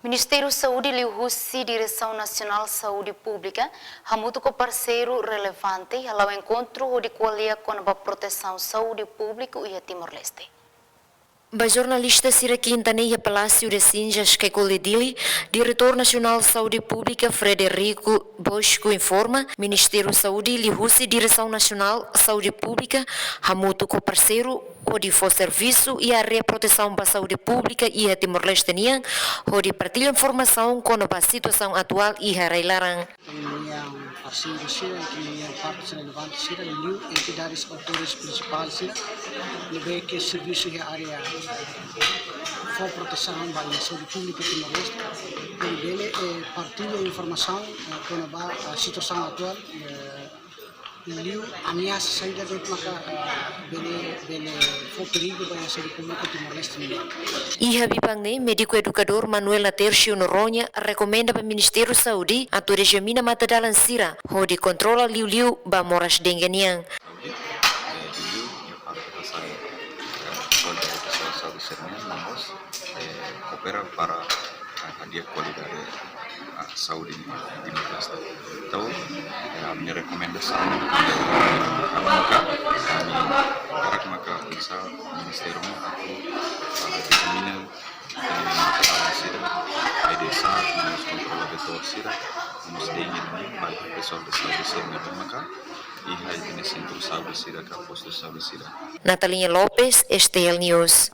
Ministério da Saúde Liu-Hussi, Direção Nacional de Saúde Pública, muito com parceiro relevante ao encontro de qualia com a proteção saúde pública e a Timor-Leste. O jornalista Cira Quintanilla Palácio de Sinjas Kekoledili, diretor nacional de saúde pública Frederico Bosco informa, Ministério da Saúde Liu-Hussi, Direção Nacional de Saúde Pública, muito com parceiro onde for serviço e a proteção para a saúde pública e a Timor-Leste onde partilha informação com a situação atual e a Railarang. Parceiro sila, que partes relevantes sila, entidades autores principais sila, lebih ke serviço e área for proteção para a saúde pública Timor-Leste, ele partilha informação com a situação atual. Liu ameaça saída de maka bele for perigo para a saúde pública Timor-Leste. E Habibangne, médico educador Manuel Natercio Noronha, recomenda para o Ministério da Saúde a regimina matadalan sira, onde controla liu ba moras denganiang. Opera para dia qualidade saúde di Timor-Leste. Então, a minha recomendação é para que bisa Ministério aku determina a desa nos controla betul sira nos dingin ni para pessoal de saúde sira maka e aí nesse centro saúde sira ka posto saúde sira. Natalia Lopes, STL News.